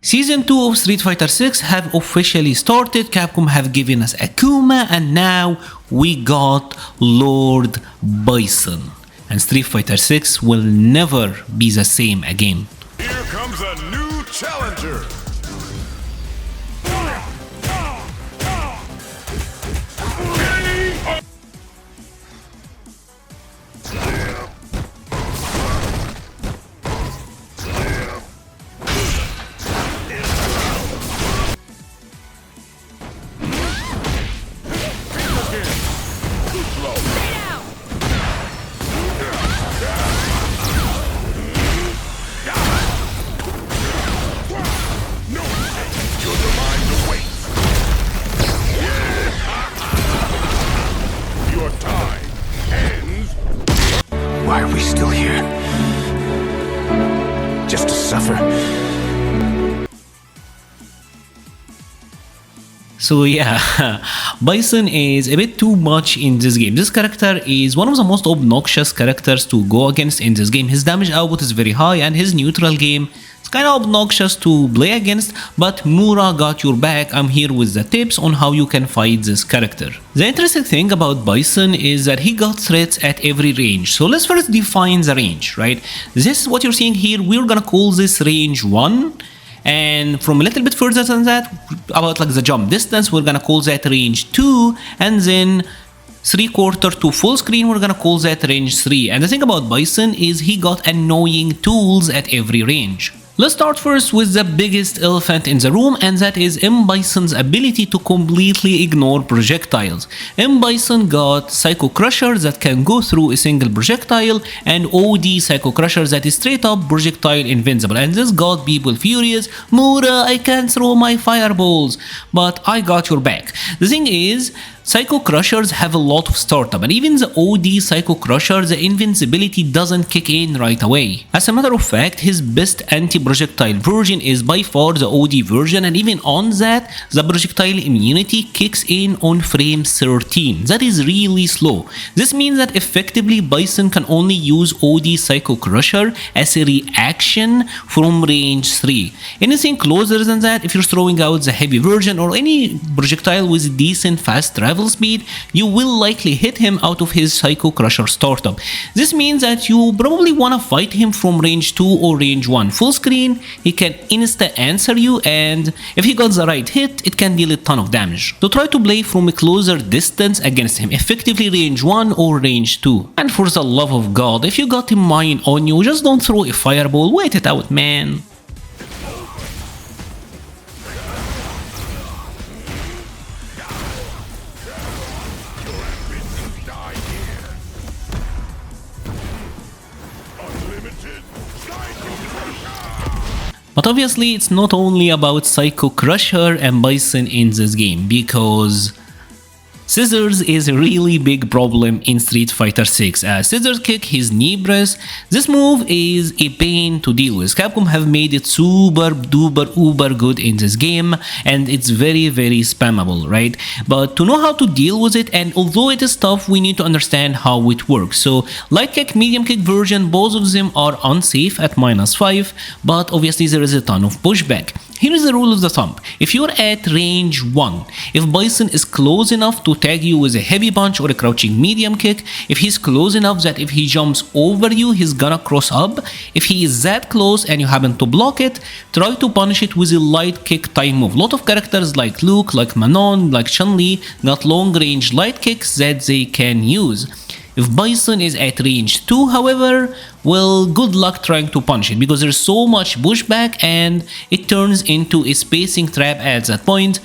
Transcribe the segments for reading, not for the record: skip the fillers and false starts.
Season 2 of Street Fighter 6 have officially started. Capcom have given us Akuma, and now we got Lord Bison. And Street Fighter 6 will never be the same again. Here comes a new challenger. Why are we still here? Just to suffer? So yeah, Bison is a bit too much in this game. This character is one of the most obnoxious characters to go against in this game. His damage output is very high and his neutral game is kind of obnoxious to play against, but Mura got your back. I'm here with the tips on how you can fight this character. The interesting thing about Bison is that he got threats at every range. So let's first define the range, right? This is what you're seeing here. We're gonna call this range 1. And from a little bit further than that, about like the jump distance, we're gonna call that range 2, and then 3/4 to full screen, we're gonna call that range 3. And the thing about Bison is he got annoying tools at every range. Let's start first with the biggest elephant in the room, and that is M.Bison's ability to completely ignore projectiles. M.Bison got Psycho Crusher that can go through a single projectile, and OD Psycho Crusher that is straight up projectile invincible. And this got people furious. Mura, I can't throw my fireballs, but I got your back. The thing is, Psycho Crushers have a lot of startup, and even the OD Psycho Crusher, the invincibility doesn't kick in right away. As a matter of fact, his best anti-projectile version is by far the OD version, and even on that, the projectile immunity kicks in on frame 13. That is really slow. This means that effectively Bison can only use OD Psycho Crusher as a reaction from range 3. Anything closer than that, if you're throwing out the heavy version or any projectile with decent fast travel speed, you will likely hit him out of his Psycho Crusher startup. This means that you probably want to fight him from range 2 or range 1. Full screen, he can insta answer you, and if he got the right hit, it can deal a ton of damage. So try to play from a closer distance against him, effectively range 1 or range 2. And for the love of God, if you got a mine on you, just don't throw a fireball, wait it out, man. But obviously it's not only about Psycho Crusher and Bison in this game, because Scissors is a really big problem in Street Fighter 6. Scissors kick, his knee press, this move is a pain to deal with. Capcom have made it super duper uber good in this game, and it's very spammable, right? But to know how to deal with it, and although it is tough, we need to understand how it works. So light kick, medium kick version, both of them are unsafe at -5, but obviously there is a ton of pushback. Here is the rule of the thumb. If you're at range 1, if Bison is close enough to tag you with a heavy punch or a crouching medium kick, if he's close enough that if he jumps over you, he's gonna cross up, if he is that close and you happen to block it, try to punish it with a light kick time move. A lot of characters like Luke, like Manon, like Chun-Li got long range light kicks that they can use. If Bison is at range 2, however, well, good luck trying to punch it, because there's so much pushback and it turns into a spacing trap at that point.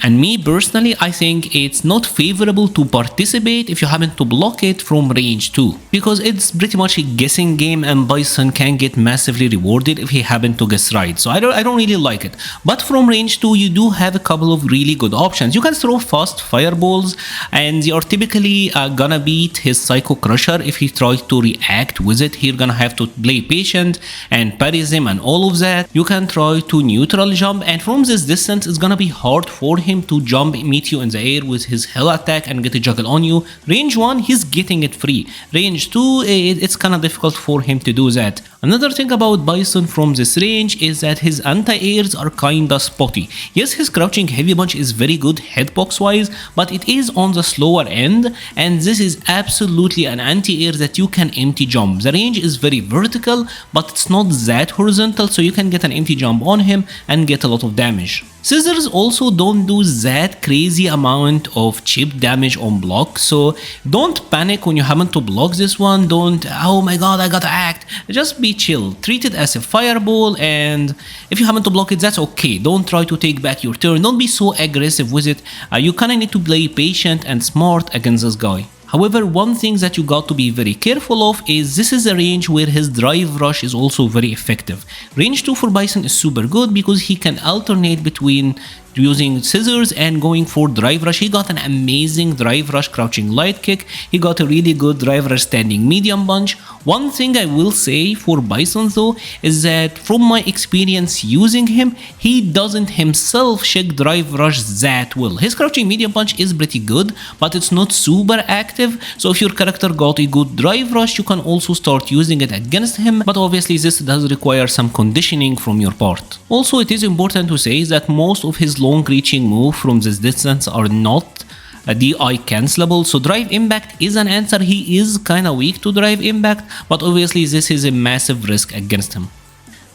And me personally, I think it's not favorable to participate if you happen to block it from range 2, because it's pretty much a guessing game and Bison can get massively rewarded if he happen to guess right. So I don't really like it. But from range 2, you do have a couple of really good options. You can throw fast fireballs, and they are typically gonna beat his Psycho Crusher if he tries to react with it. He's gonna have to play patient and parry him and all of that. You can try to neutral jump, and from this distance, it's gonna be hard for him to jump, meet you in the air with his hell attack and get a juggle on you. Range 1, he's getting it free. Range 2, it's kind of difficult for him to do that. Another thing about Bison from this range is that his anti-airs are kinda spotty. Yes, his crouching heavy punch is very good hitbox wise, but it is on the slower end, and this is absolutely an anti-air that you can empty jump. The range is very vertical, but it's not that horizontal, so you can get an empty jump on him and get a lot of damage. Scissors also don't do that crazy amount of chip damage on block, so don't panic when you happen to block this one. Don't, oh my god, I gotta act. Just be chill, treat it as a fireball, and if you happen to block it, that's okay. Don't try to take back your turn, don't be so aggressive with it. You kinda need to play patient and smart against this guy. However, one thing that you got to be very careful of is this is a range where his drive rush is also very effective. Range 2 for Bison is super good because he can alternate between using scissors and going for drive rush. He got an amazing drive rush crouching light kick. He got a really good drive rush standing medium punch. One thing I will say for Bison though is that from my experience using him, he doesn't himself check drive rush that well. His crouching medium punch is pretty good, but it's not super active. So if your character got a good drive rush, you can also start using it against him, but obviously this does require some conditioning from your part. Also, it is important to say that most of his long reaching move from this distance are not DI cancelable, so drive impact is an answer. He is kinda weak to drive impact, but obviously this is a massive risk against him.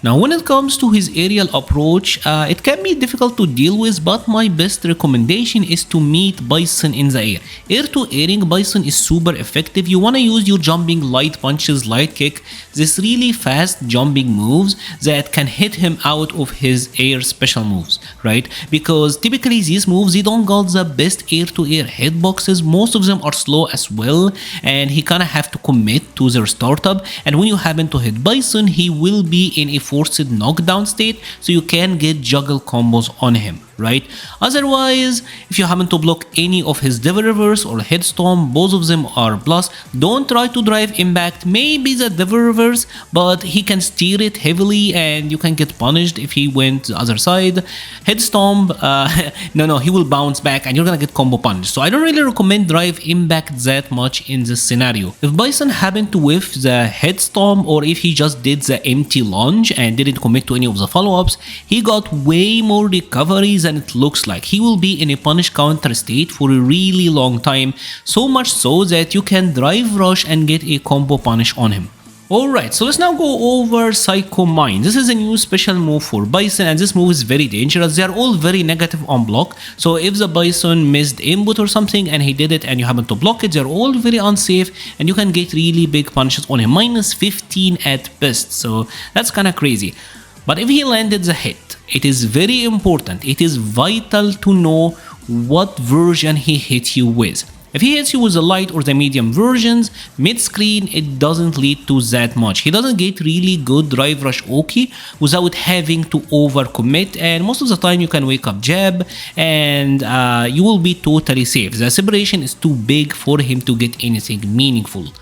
Now when it comes to his aerial approach, it can be difficult to deal with, but my best recommendation is to meet Bison in the air. Air to airing Bison is super effective. You want to use your jumping light punches, light kick, this really fast jumping moves that can hit him out of his air special moves, right? Because typically these moves, they don't got the best air to air hitboxes. Most of them are slow as well, and he kind of have to commit to their startup, and when you happen to hit Bison, he will be in a forced knockdown state, so you can get juggle combos on him, right? Otherwise, if you happen to block any of his Devil Reverse or Head Stomp, both of them are plus. Don't try to drive impact, maybe the Devil Reverse, but he can steer it heavily and you can get punished if he went the other side. Head Stomp, no, he will bounce back and you're gonna get combo punished. So I don't really recommend drive impact that much in this scenario. If Bison happened to whiff the Head Stomp, or if he just did the empty lunge and didn't commit to any of the follow-ups, he got way more recoveries than it looks like. He will be in a punish counter state for a really long time, so much so that you can drive rush and get a combo punish on him. Alright, so let's now go over Psycho Mind. This is a new special move for Bison, and this move is very dangerous. They are all very negative on block, so if the Bison missed input or something and he did it and you happen to block it, they're all very unsafe and you can get really big punishes on him. Minus 15 at best, so that's kinda crazy. But if he landed the hit, it is very important, it is vital to know what version he hit you with. If he hits you with the light or the medium versions, mid-screen, it doesn't lead to that much. He doesn't get really good drive rush Oki without having to overcommit, and most of the time you can wake up jab and you will be totally safe. The separation is too big for him to get anything meaningful.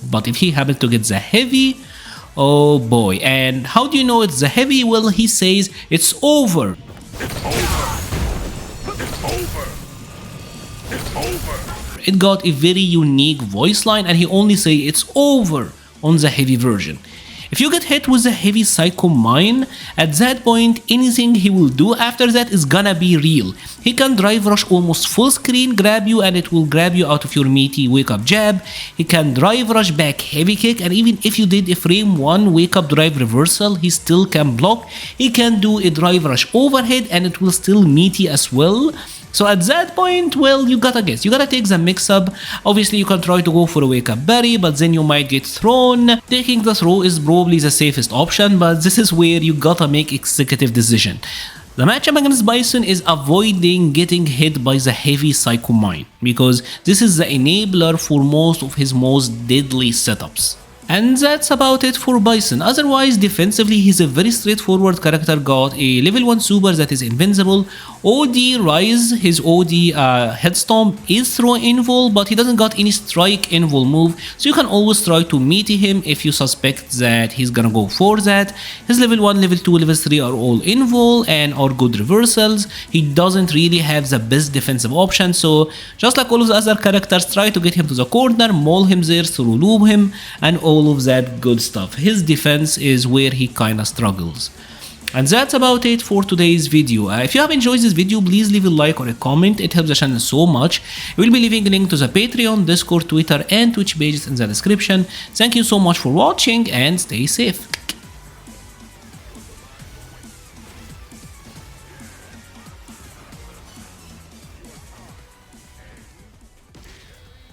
But if he happens to get the heavy, oh boy. And how do you know it's the heavy? Well, he says it's over. It's over. It's over. It's over. It got a very unique voice line, and he only say it's over on the heavy version. If you get hit with a heavy Psycho Mine, at that point, anything he will do after that is gonna be real. He can drive rush almost full screen, grab you, and it will grab you out of your meaty wake up jab. He can drive rush back heavy kick, and even if you did a frame 1 wake up drive reversal, he still can block. He can do a drive rush overhead and it will still meaty as well. So at that point, well, you gotta guess. You gotta take the mix-up. Obviously, you can try to go for a wake-up berry, but then you might get thrown. Taking the throw is probably the safest option, but this is where you gotta make executive decision. The matchup against Bison is avoiding getting hit by the heavy Psycho Mine, because this is the enabler for most of his most deadly setups. And that's about it for Bison. Otherwise, defensively, he's a very straightforward character. Got a level 1 super that is invincible. OD Rise, his OD head stomp is throw invul, but he doesn't got any strike invul move, so you can always try to meet him if you suspect that he's gonna go for that. His level 1, level 2, level 3 are all invul and are good reversals. He doesn't really have the best defensive option, so just like all of the other characters, try to get him to the corner, maul him there, through loop him, and all of that good stuff. His defense is where he kinda struggles. And that's about it for today's video. If you have enjoyed this video, please leave a like or a comment. It helps the channel so much. We'll be leaving a link to the Patreon, Discord, Twitter, and Twitch pages in the description. Thank you so much for watching and stay safe.